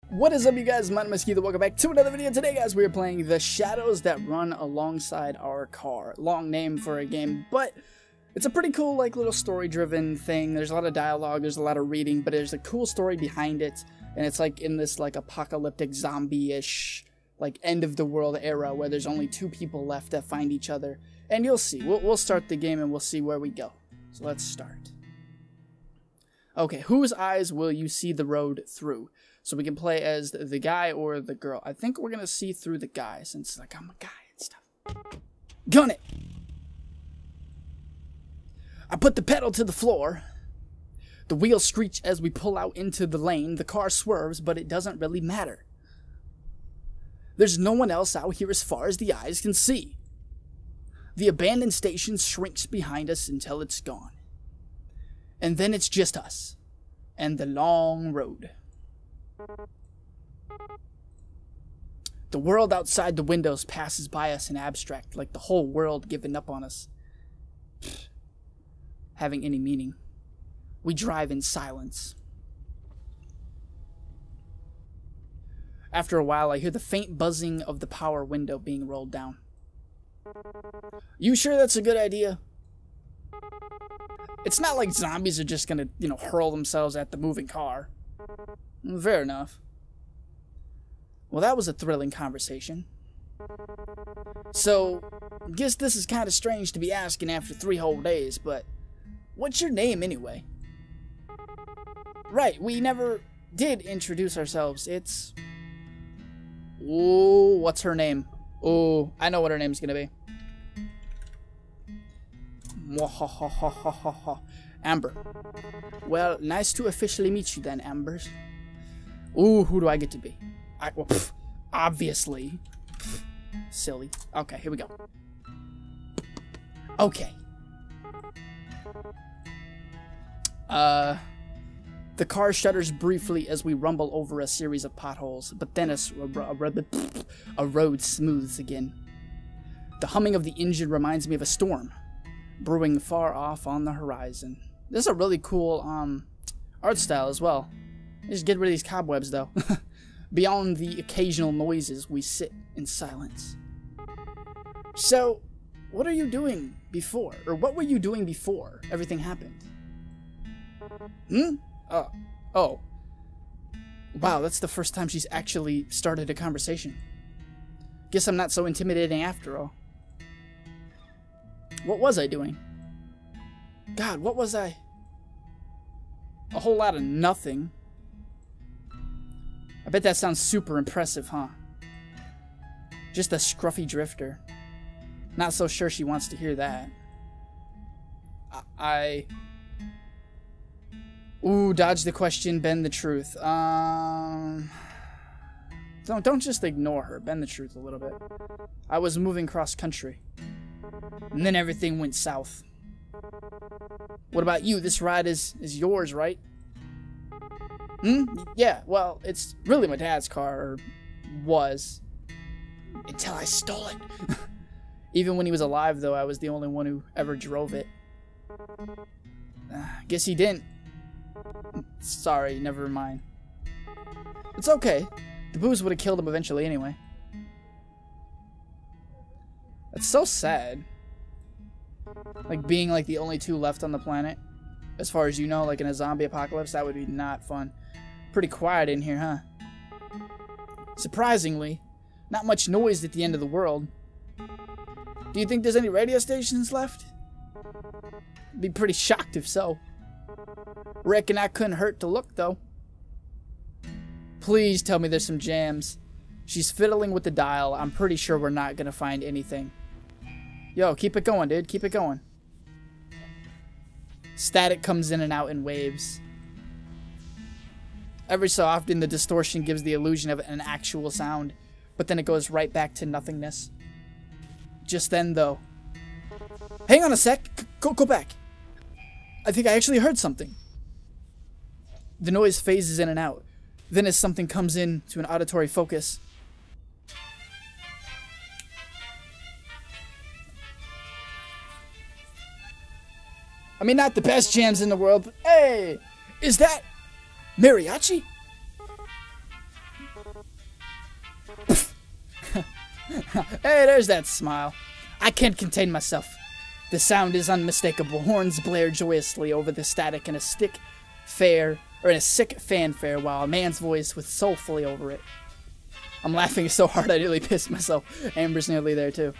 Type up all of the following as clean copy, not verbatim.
What is up, you guys? My name is Keith. Welcome back to another video. Today, guys, we are playing The Shadows That Run Alongside Our Car. Long name for a game, but it's a pretty cool, like, little story-driven thing. There's a lot of dialogue, there's a lot of reading, but there's a cool story behind it, and it's, like, in this, like, apocalyptic zombie-ish, like, end-of-the-world era where there's only two people left that find each other. And you'll see. We'll start the game, and we'll see where we go. So let's start. Okay, whose eyes will you see the road through? So we can play as the guy or the girl. I think we're going to see through the guy since, like, I'm a guy and stuff. Gun it! I put the pedal to the floor. The wheels screech as we pull out into the lane. The car swerves, but it doesn't really matter. There's no one else out here as far as the eyes can see. The abandoned station shrinks behind us until it's gone. And then it's just us and the long road. The world outside the windows passes by us in abstract, like the whole world giving up on us. Having any meaning. We drive in silence. After a while, I hear the faint buzzing of the power window being rolled down. You sure that's a good idea? It's not like zombies are just gonna, hurl themselves at the moving car. Fair enough. Well, that was a thrilling conversation. So, guess this is kind of strange to be asking after 3 whole days, but what's your name anyway? Right, we never did introduce ourselves. It's... Ooh, what's her name? Ooh, I know what her name's gonna be. Amber. Well, nice to officially meet you then, Amber. Ooh, who do I get to be? Obviously. Silly. Okay, here we go. Okay. The car shudders briefly as we rumble over a series of potholes, but then a road smooths again. The humming of the engine reminds me of a storm brewing far off on the horizon. This is a really cool art style as well. Just get rid of these cobwebs, though. Beyond the occasional noises, we sit in silence. So, what are you doing before? Or what were you doing before everything happened? Oh. Wow, that's the first time she's actually started a conversation. Guess I'm not so intimidating after all. What was I doing? God, what was I? A whole lot of nothing. I bet that sounds super impressive, huh? Just a scruffy drifter. Not so sure she wants to hear that. Ooh, dodge the question, bend the truth. Don't just ignore her. Bend the truth a little bit. I was moving cross country. And then everything went south. What about you? This ride is yours, right? Yeah, well, it's really my dad's car, or was. Until I stole it. Even when he was alive, though, I was the only one who ever drove it. Guess he didn't. Sorry, never mind. It's okay. The booze would have killed him eventually anyway. That's so sad. Like, being, like, the only 2 left on the planet. As far as you know, like, in a zombie apocalypse, that would be not fun. Pretty quiet in here, huh? Surprisingly, not much noise at the end of the world. Do you think there's any radio stations left? I'd be pretty shocked if so. Reckon I couldn't hurt to look, though. Please tell me there's some jams. She's fiddling with the dial. I'm pretty sure we're not gonna find anything. Yo, keep it going, dude. Keep it going. Static comes in and out in waves. Every so often, the distortion gives the illusion of an actual sound, but then it goes right back to nothingness. Just then, though. Hang on a sec. Go back. I think I actually heard something. The noise phases in and out. Then as something comes in to an auditory focus. I mean, not the best jams in the world, but hey! Is that mariachi? Hey, there's that smile. I can't contain myself. The sound is unmistakable. Horns blare joyously over the static in a sick fanfare, while a man's voice was soulfully over it. I'm laughing so hard I nearly pissed myself. Amber's nearly there too.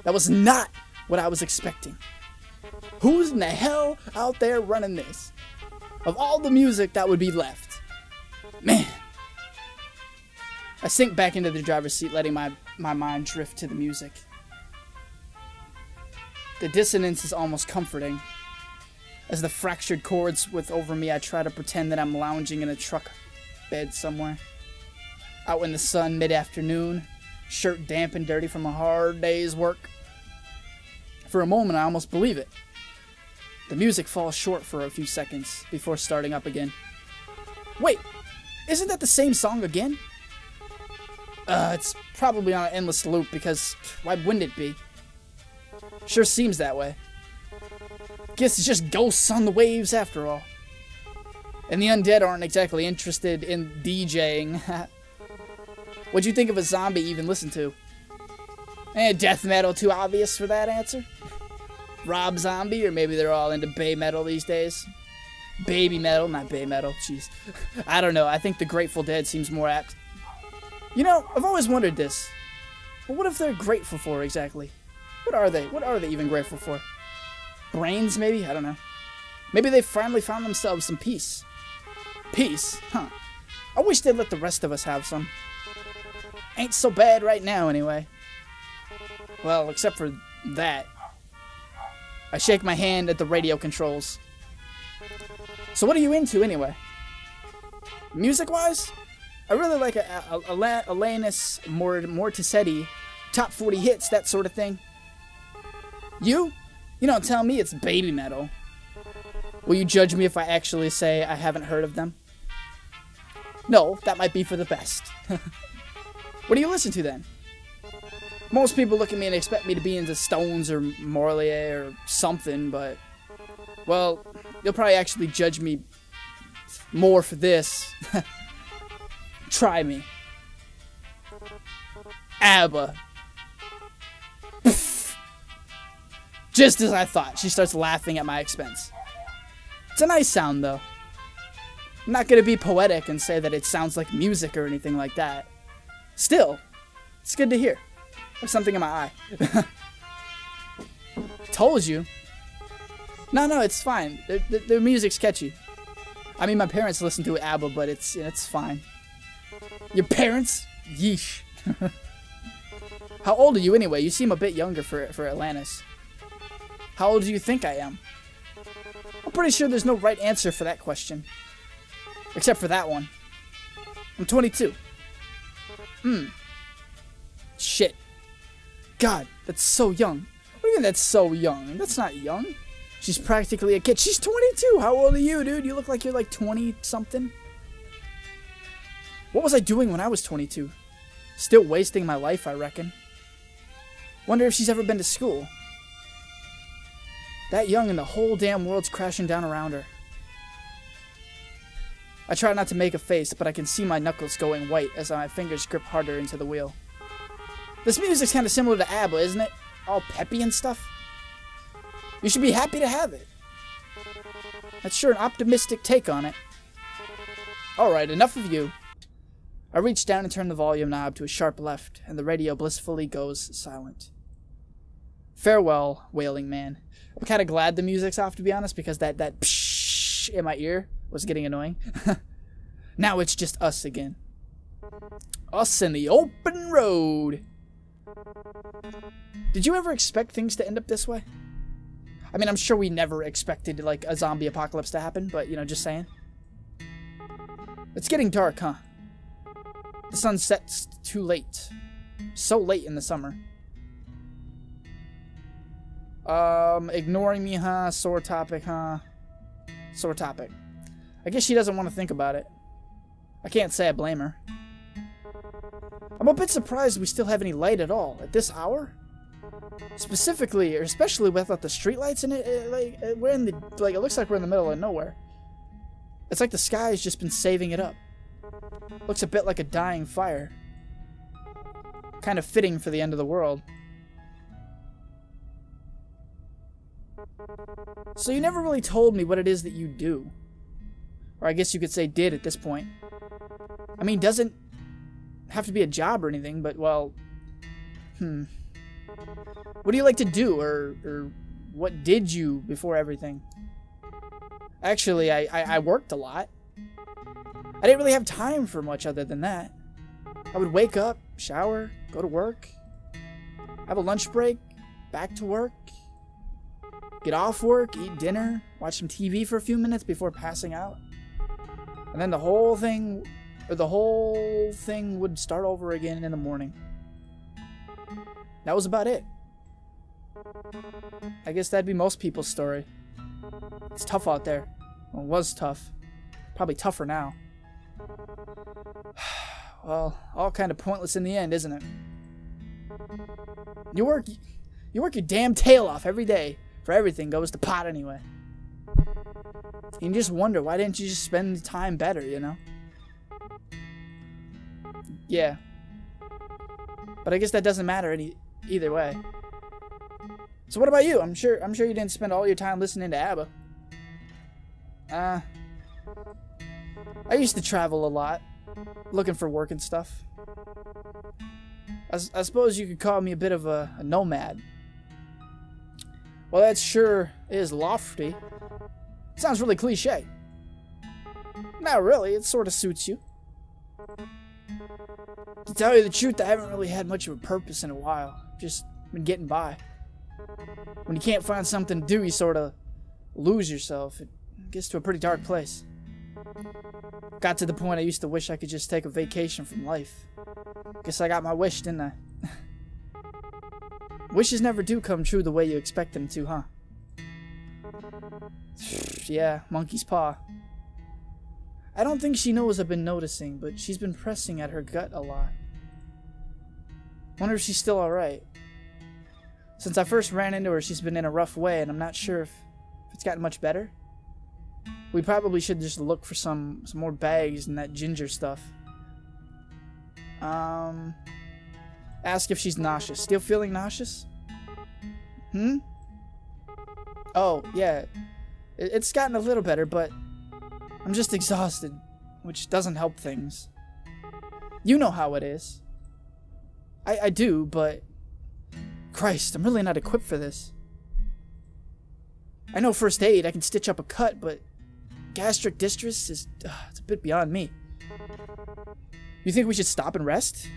That was not what I was expecting. Who's in the hell out there running this? Of all the music that would be left. Man. I sink back into the driver's seat, letting my mind drift to the music. The dissonance is almost comforting. As the fractured chords over me, I try to pretend that I'm lounging in a truck bed somewhere. Out in the sun mid-afternoon, shirt damp and dirty from a hard day's work. For a moment, I almost believe it. The music falls short for a few seconds before starting up again. Wait, isn't that the same song again? It's probably on an endless loop because why wouldn't it be? Sure seems that way. Guess it's just ghosts on the waves after all. And the undead aren't exactly interested in DJing. What'd you think of a zombie even listen to? Death metal too obvious for that answer? Rob Zombie, or maybe they're all into bay metal these days. Baby metal, not bay metal, jeez. I don't know, I think the Grateful Dead seems more apt. You know, I've always wondered this. But what if they're grateful for exactly? What are they? What are they even grateful for? Brains, maybe? I don't know. Maybe they finally found themselves some peace. Peace? Huh. I wish they'd let the rest of us have some. Ain't so bad right now, anyway. Well, except for that. I shake my hand at the radio controls. So what are you into, anyway? Music-wise? I really like Alanis Morissette, top 40 hits, that sort of thing. You? You don't tell me it's baby metal. Will you judge me if I actually say I haven't heard of them? No, that might be for the best. What do you listen to then? Most people look at me and expect me to be into Stones or Marley or something, but... well, you'll probably actually judge me more for this. Try me. ABBA. Just as I thought, she starts laughing at my expense. It's a nice sound, though. I'm not gonna be poetic and say that it sounds like music or anything like that. Still, it's good to hear. There's something in my eye. Told you. No, it's fine. Their music's catchy. I mean, my parents listen to ABBA, but it's fine. Your parents? Yeesh. How old are you anyway? You seem a bit younger for Alanis. How old do you think I am? I'm pretty sure there's no right answer for that question. Except for that one. I'm 22. Shit. God, that's so young. What do you mean that's so young? That's not young. She's practically a kid. She's 22. How old are you, dude? You look like you're like 20-something. What was I doing when I was 22? Still wasting my life, I reckon. Wonder if she's ever been to school. That young and the whole damn world's crashing down around her. I try not to make a face, but I can see my knuckles going white as my fingers grip harder into the wheel. This music's kind of similar to ABBA, isn't it? All peppy and stuff. You should be happy to have it. That's sure an optimistic take on it. Alright, enough of you. I reach down and turn the volume knob to a sharp left, and the radio blissfully goes silent. Farewell, wailing man. I'm kind of glad the music's off, to be honest, because that pshh in my ear was getting annoying. Now it's just us again. Us in the open road. Did you ever expect things to end up this way? I mean, I'm sure we never expected, like, a zombie apocalypse to happen, but, you know, just saying. It's getting dark, huh? The sun sets too late. So late in the summer. Ignoring me, huh? Sore topic, huh? Sore topic. I guess she doesn't want to think about it. I can't say I blame her. I'm a bit surprised we still have any light at all at this hour. Specifically, or especially without the streetlights in it, we're in the, it looks like we're in the middle of nowhere. It's like the sky has just been saving it up. Looks a bit like a dying fire. Kind of fitting for the end of the world. So you never really told me what it is that you do. Or I guess you could say did at this point. I mean, doesn't have to be a job or anything, but, well... What do you like to do, or what did you before everything? Actually, I worked a lot. I didn't really have time for much other than that. I would wake up, shower, go to work, have a lunch break, back to work, get off work, eat dinner, watch some TV for a few minutes before passing out. And then the whole thing would start over again in the morning. That was about it. I guess that'd be most people's story. It's tough out there. Well, it was tough. Probably tougher now. Well, all kind of pointless in the end, isn't it? You work your damn tail off every day for everything goes to pot anyway. You just wonder, why didn't you just spend the time better, you know? Yeah. But I guess that doesn't matter either way. So what about you? I'm sure you didn't spend all your time listening to ABBA. I used to travel a lot, looking for work and stuff. I suppose you could call me a bit of a nomad. Well, that sure is lofty. Sounds really cliche. Not really, it sort of suits you. To tell you the truth, I haven't really had much of a purpose in a while. Just been getting by. When you can't find something to do, you sort of lose yourself. It gets to a pretty dark place. Got to the point I used to wish I could just take a vacation from life. Guess I got my wish, didn't I? Wishes never do come true the way you expect them to, huh? Yeah, monkey's paw. I don't think she knows I've been noticing, but she's been pressing at her gut a lot. Wonder if she's still alright. Since I first ran into her, she's been in a rough way, and I'm not sure if it's gotten much better. We probably should just look for some more bags and that ginger stuff. Ask if she's nauseous. Still feeling nauseous? Oh, yeah. It's gotten a little better, but I'm just exhausted, which doesn't help things. You know how it is. I do, but... Christ, I'm really not equipped for this. I know first aid, I can stitch up a cut, but gastric distress is it's a bit beyond me. You think we should stop and rest?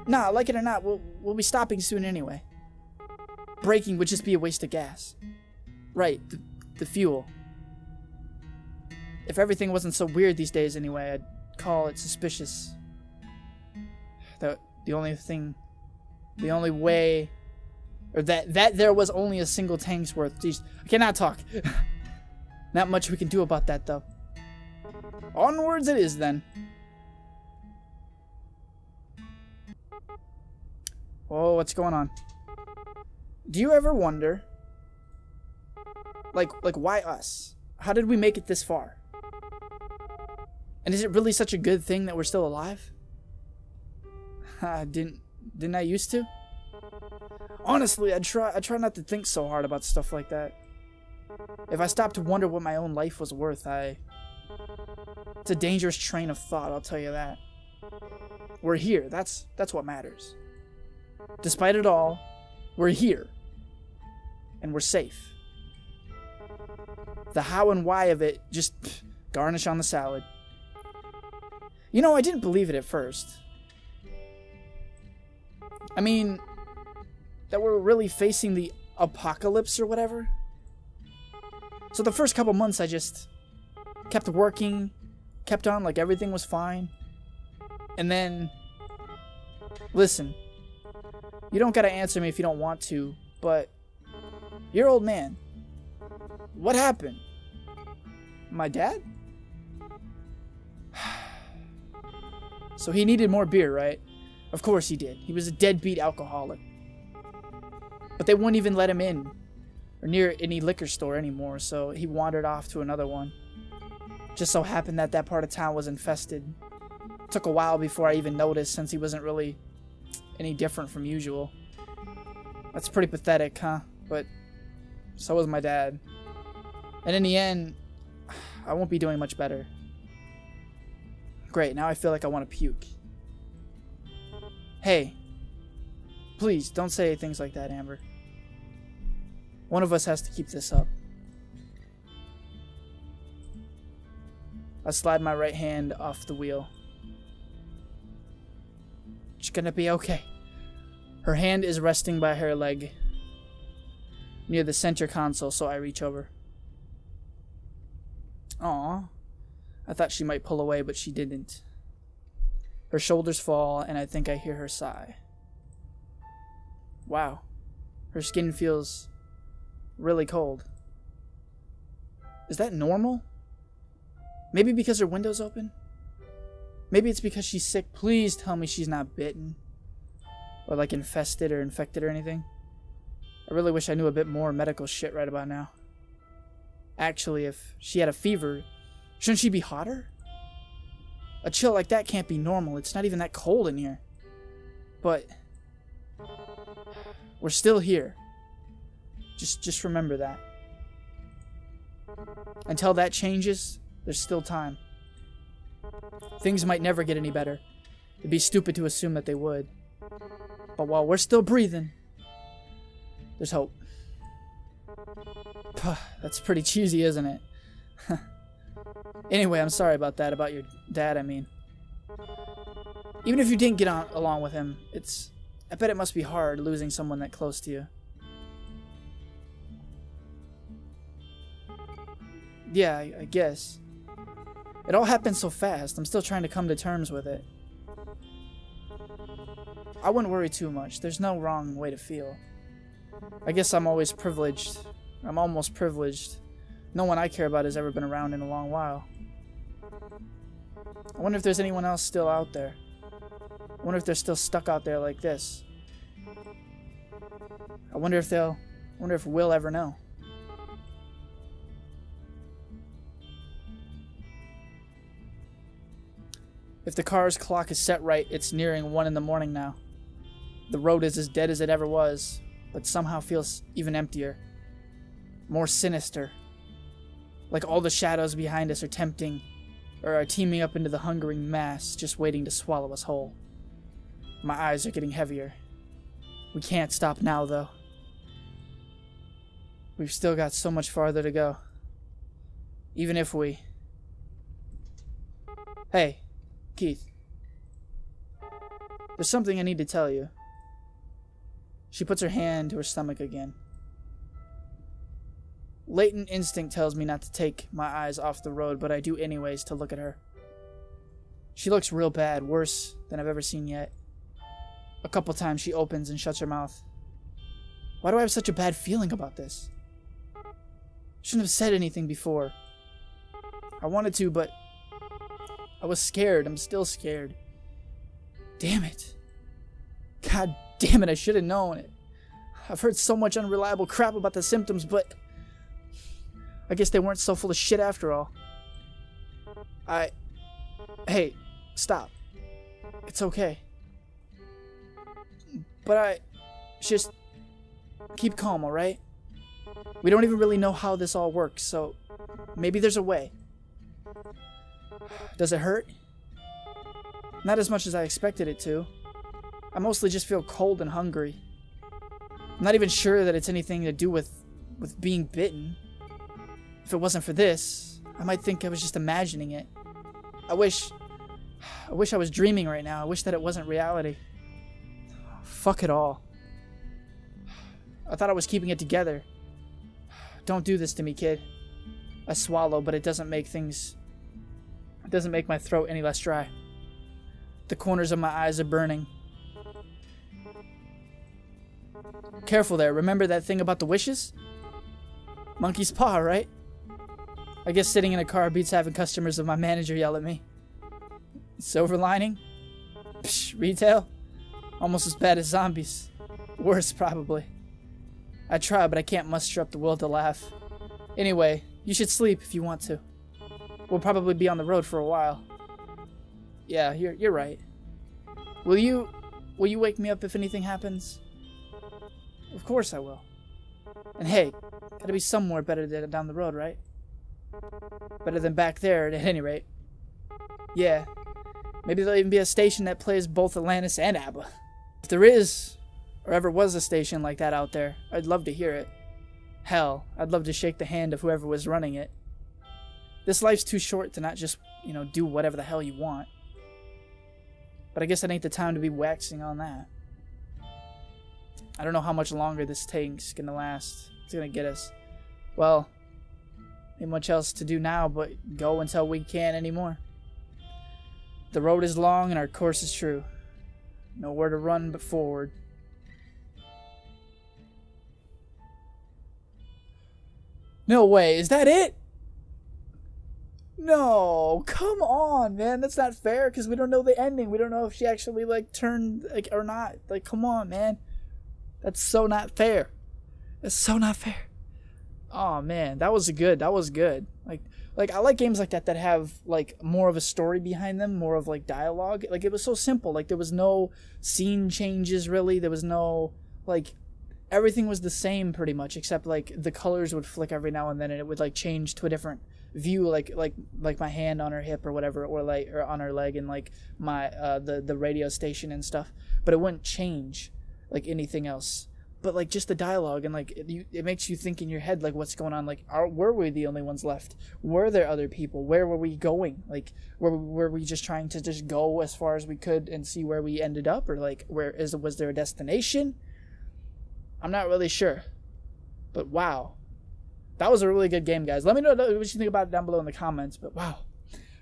Nah, like it or not, we'll be stopping soon anyway. Braking would just be a waste of gas. Right, the fuel. If everything wasn't so weird these days anyway, I'd call it suspicious. The only way, or that there was only a single tank's worth. Jeez, I cannot talk. Not much we can do about that, though. Onwards it is, then. Oh, what's going on? Do you ever wonder, like why us? How did we make it this far? And is it really such a good thing that we're still alive? Didn't I used to? Honestly, I try not to think so hard about stuff like that. If I stop to wonder what my own life was worth, it's a dangerous train of thought, I'll tell you that. We're here, that's what matters. Despite it all, we're here. And we're safe. The how and why of it, just garnish on the salad. You know, I didn't believe it at first. I mean, that we're really facing the apocalypse or whatever. So the first couple months I just kept working, kept on like everything was fine. And then, listen, you don't gotta answer me if you don't want to, but your old man, what happened? My dad? So he needed more beer, right? Of course he did. He was a deadbeat alcoholic. But they wouldn't even let him in or near any liquor store anymore, so he wandered off to another one. Just so happened that part of town was infested. Took a while before I even noticed, since he wasn't really any different from usual. That's pretty pathetic, huh? But so was my dad. And in the end, I won't be doing much better. Great, now I feel like I want to puke. Hey, please don't say things like that, Amber. One of us has to keep this up. I slide my right hand off the wheel. It's gonna be okay. Her hand is resting by her leg near the center console, so I reach over. Aw, I thought she might pull away, but she didn't. Her shoulders fall, and I think I hear her sigh. Wow, her skin feels really cold. Is that normal? Maybe because her window's open? Maybe it's because she's sick. Please tell me she's not bitten. Or like infested or infected or anything. I really wish I knew a bit more medical shit right about now. Actually, if she had a fever, shouldn't she be hotter? A chill like that can't be normal. It's not even that cold in here. But we're still here. Just remember that. Until that changes, there's still time. Things might never get any better. It'd be stupid to assume that they would. But while we're still breathing, there's hope. That's pretty cheesy, isn't it? Anyway, I'm sorry about that, about your dad, I mean. Even if you didn't get along with him, I bet it must be hard losing someone that close to you. Yeah, I guess. It all happened so fast. I'm still trying to come to terms with it. I wouldn't worry too much. There's no wrong way to feel. I guess I'm always privileged. I'm almost privileged. No one I care about has ever been around in a long while. I wonder if there's anyone else still out there. I wonder if they're still stuck out there like this. I wonder if we'll ever know. If the car's clock is set right, it's nearing 1 in the morning now. The road is as dead as it ever was, but somehow feels even emptier. More sinister. Like all the shadows behind us are teaming up into the hungering mass, just waiting to swallow us whole. My eyes are getting heavier. We can't stop now, though. We've still got so much farther to go. Even if we... Hey, Keith. There's something I need to tell you. She puts her hand to her stomach again. Latent instinct tells me not to take my eyes off the road, but I do anyways to look at her. She looks real bad, worse than I've ever seen yet. A couple times she opens and shuts her mouth. Why do I have such a bad feeling about this? Shouldn't have said anything before. I wanted to, but I was scared. I'm still scared. Damn it. God damn it, I should have known it. I've heard so much unreliable crap about the symptoms, but I guess they weren't so full of shit after all. Hey, stop. It's okay. But just keep calm, alright? We don't even really know how this all works, so maybe there's a way. Does it hurt? Not as much as I expected it to. I mostly just feel cold and hungry. I'm not even sure that it's anything to do with being bitten. If it wasn't for this, I might think I was just imagining it. I wish I was dreaming right now. I wish that it wasn't reality. Fuck it all. I thought I was keeping it together. Don't do this to me, kid. I swallow, but it doesn't make my throat any less dry. The corners of my eyes are burning. Careful there. Remember that thing about the wishes? Monkey's paw, right? I guess sitting in a car beats having customers of my manager yell at me. Silver lining? Psh, retail? Almost as bad as zombies. Worse, probably. I try, but I can't muster up the will to laugh. Anyway, you should sleep if you want to. We'll probably be on the road for a while. Yeah, you're right. Will you Will you wake me up if anything happens? Of course I will. And hey, gotta be somewhere better than down the road, right? Better than back there, at any rate. Yeah. Maybe there'll even be a station that plays both Atlantis and ABBA. If there is, or ever was a station like that out there, I'd love to hear it. Hell, I'd love to shake the hand of whoever was running it. This life's too short to not just, you know, do whatever the hell you want. But I guess it ain't the time to be waxing on that. I don't know how much longer this tank's gonna last. It's gonna get us. Well, ain't much else to do now but go until we can't anymore. The road is long and our course is true. Nowhere to run but forward. No way, is that it? No, come on, man. That's not fair because we don't know the ending. We don't know if she actually, like, turned, like, or not. Like, come on, man. That's so not fair. That's so not fair. Oh, man, that was good. That was good. Like I like games like that that have, like, more of a story behind them, more of, like, dialogue. Like, it was so simple. Like, there was no scene changes, really. There was no, like, everything was the same pretty much, except, like, the colors would flick every now and then, and it would, like, change to a different view, like my hand on her hip or whatever, or on her leg, and, like, my the radio station and stuff. But it wouldn't change like anything else. But, like, just the dialogue, and, like, it makes you think in your head, like, what's going on? Like, were we the only ones left? Were there other people? Where were we going? Like, were we just trying to just go as far as we could and see where we ended up? Or, like, was there a destination? I'm not really sure. But, wow. That was a really good game, guys. Let me know what you think about it down below in the comments. But, wow.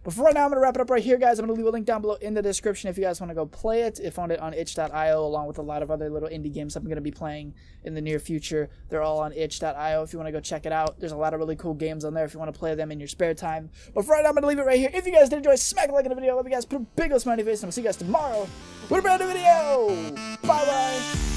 But for right now, I'm going to wrap it up right here, guys. I'm going to leave a link down below in the description if you guys want to go play it. I found it on itch.io along with a lot of other little indie games I'm going to be playing in the near future. They're all on itch.io if you want to go check it out. There's a lot of really cool games on there if you want to play them in your spare time. But for right now, I'm going to leave it right here. If you guys did enjoy, smack a like on the video. I love you guys. Put a big old smiley face, and I'll see you guys tomorrow with a brand new video. Bye-bye.